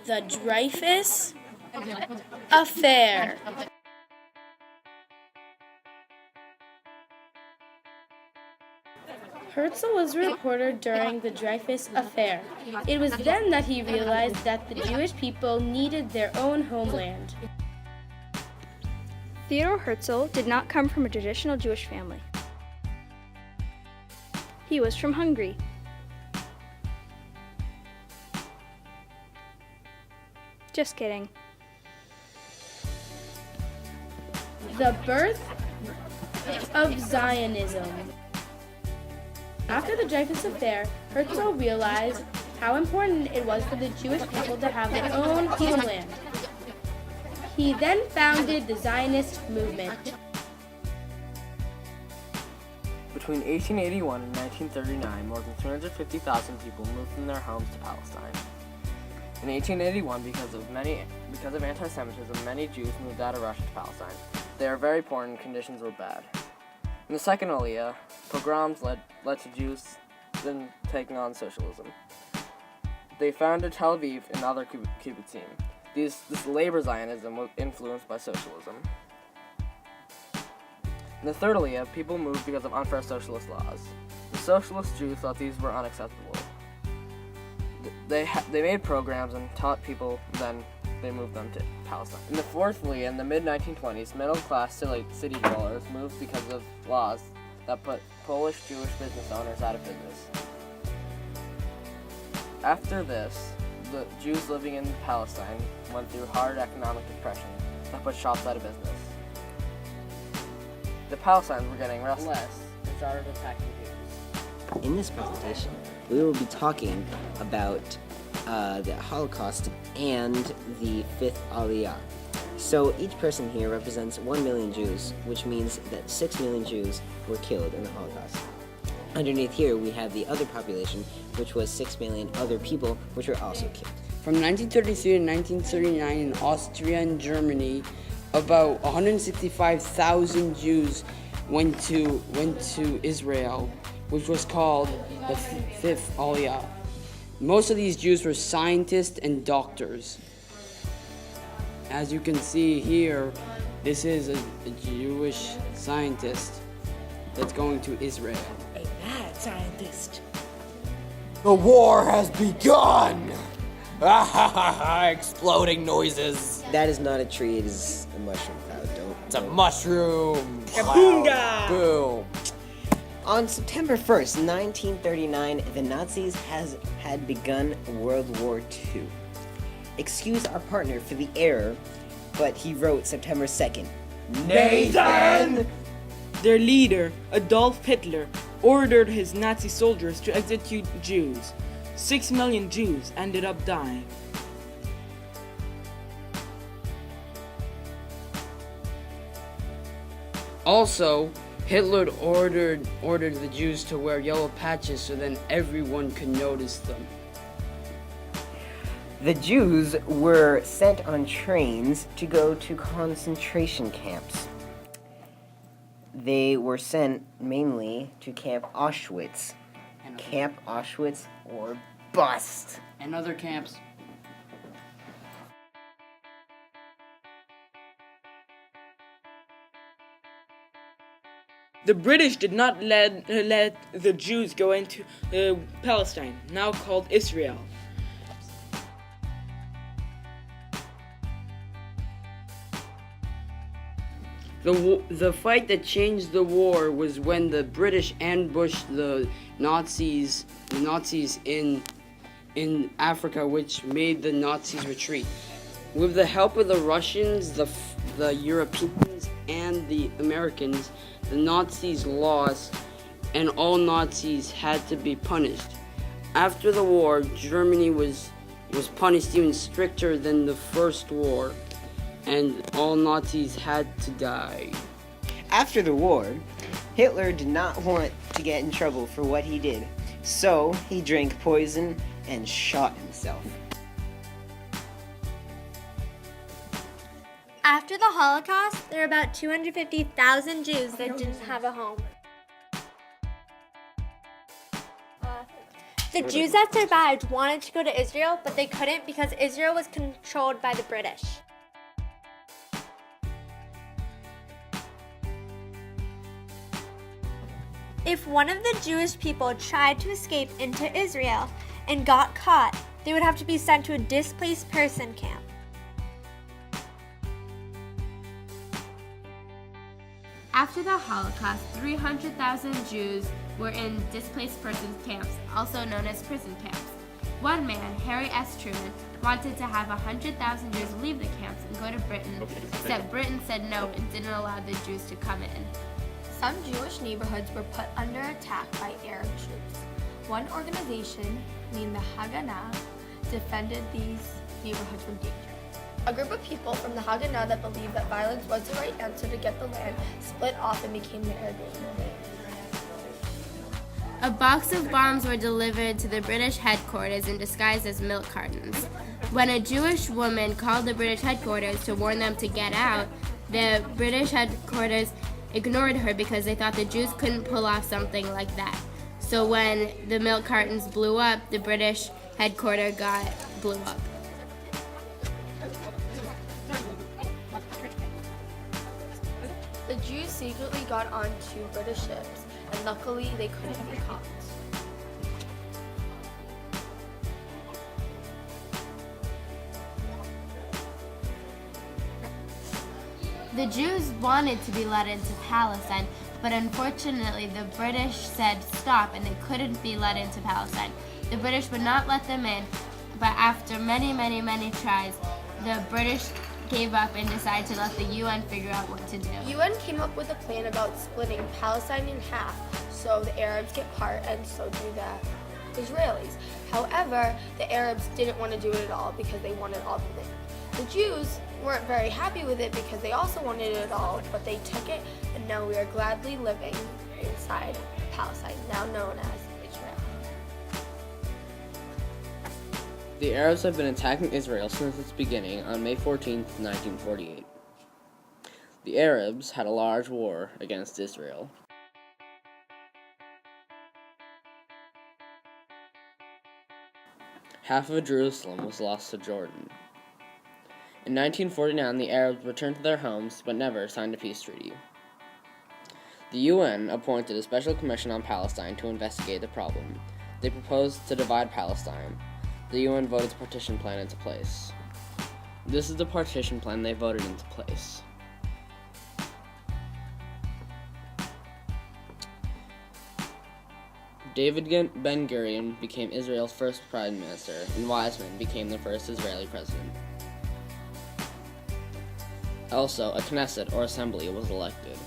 The Dreyfus Affair. Herzl was a reporter during the Dreyfus Affair. It was then that he realized that the Jewish people needed their own homeland. Theodor Herzl did not come from a traditional Jewish family. He was from Hungary. Just kidding. The birth of Zionism. After the Dreyfus Affair, Herzl realized how important it was for the Jewish people to have their own homeland. He then founded the Zionist movement. Between 1881 and 1939, more than 250,000 people moved from their homes to Palestine. In 1881, because of anti-Semitism, many Jews moved out of Russia to Palestine. They were very poor and conditions were bad. In the second Aliyah, pogroms led to Jews then taking on socialism. They founded Tel Aviv and other kibbutzim. This labor Zionism was influenced by socialism. In the third Aliyah, people moved because of unfair socialist laws. The socialist Jews thought these were unacceptable. They made programs and taught people, then they moved them to Palestine. In the fourth Aliyah, in the mid-1920s, middle-class city dwellers moved because of laws that put Polish Jewish business owners out of business. After this, the Jews living in Palestine went through hard economic depression that put shops out of business. The Palestinians were getting restless and started attacking Jews. In this presentation, we will be talking about the Holocaust and the Fifth Aliyah. So each person here represents 1 million Jews, which means that 6 million Jews were killed in the Holocaust. Underneath here, we have the other population, which was 6 million other people, which were also killed. From 1933 to 1939 in Austria and Germany, about 165,000 Jews went to Israel, which was called the Fifth Aliyah. Most of these Jews were scientists and doctors. As you can see here, this is a Jewish scientist that's going to Israel. A mad scientist. The war has begun! Exploding noises. That is not a tree, it is a mushroom cloud. It's a mushroom. Kaboonga! Boom. On September 1st, 1939, the Nazis had begun World War II. Excuse our partner for the error, but he wrote September 2nd. Nathan! Their leader, Adolf Hitler, ordered his Nazi soldiers to execute Jews. 6 million Jews ended up dying. Also, Hitler ordered the Jews to wear yellow patches so then everyone could notice them. The Jews were sent on trains to go to concentration camps. They were sent mainly to Camp Auschwitz. Camp Auschwitz or bust. And other camps. The British did not let the Jews go into Palestine, now called Israel. The fight that changed the war was when the British ambushed the Nazis in Africa, which made the Nazis retreat. With the help of the Russians, the Europeans, and the Americans, the Nazis lost, and all Nazis had to be punished. After the war, Germany was punished even stricter than the First War, and all Nazis had to die. After the war, Hitler did not want to get in trouble for what he did, so he drank poison and shot himself. After the Holocaust, there were about 250,000 Jews that didn't have a home. The Jews that survived wanted to go to Israel, but they couldn't because Israel was controlled by the British. If one of the Jewish people tried to escape into Israel and got caught, they would have to be sent to a displaced person camp. After the Holocaust, 300,000 Jews were in displaced persons camps, also known as prison camps. One man, Harry S. Truman, wanted to have 100,000 Jews leave the camps and go to Britain, except Britain said no and didn't allow the Jews to come in. Some Jewish neighborhoods were put under attack by Arab troops. One organization, named the Haganah, defended these neighborhoods from danger. A group of people from the Haganah that believed that violence was the right answer to get the land split off and became the Arab Neighborhood. A box of bombs were delivered to the British headquarters in disguise as milk cartons. When a Jewish woman called the British headquarters to warn them to get out, the British headquarters ignored her because they thought the Jews couldn't pull off something like that. So when the milk cartons blew up, the British headquarters blew up. The Jews secretly got on 2 British ships, and luckily they couldn't be caught. The Jews wanted to be let into Palestine, but unfortunately the British said stop and they couldn't be let into Palestine. The British would not let them in, but after many tries, the British gave up and decided to let the UN figure out what to do. UN came up with a plan about splitting Palestine in half, so the Arabs get part and so do the Israelis. However, the Arabs didn't want to do it at all because they wanted all the land. The Jews weren't very happy with it because they also wanted it all, but they took it, and now we are gladly living inside Palestine, now known as Israel. The Arabs have been attacking Israel since its beginning on May 14, 1948. The Arabs had a large war against Israel. Half of Jerusalem was lost to Jordan. In 1949, the Arabs returned to their homes but never signed a peace treaty. The UN appointed a special commission on Palestine to investigate the problem. They proposed to divide Palestine. The UN voted the partition plan into place. This is the partition plan they voted into place. David Ben-Gurion became Israel's first prime minister, and Weizmann became the first Israeli president. Also, a Knesset, or assembly, was elected.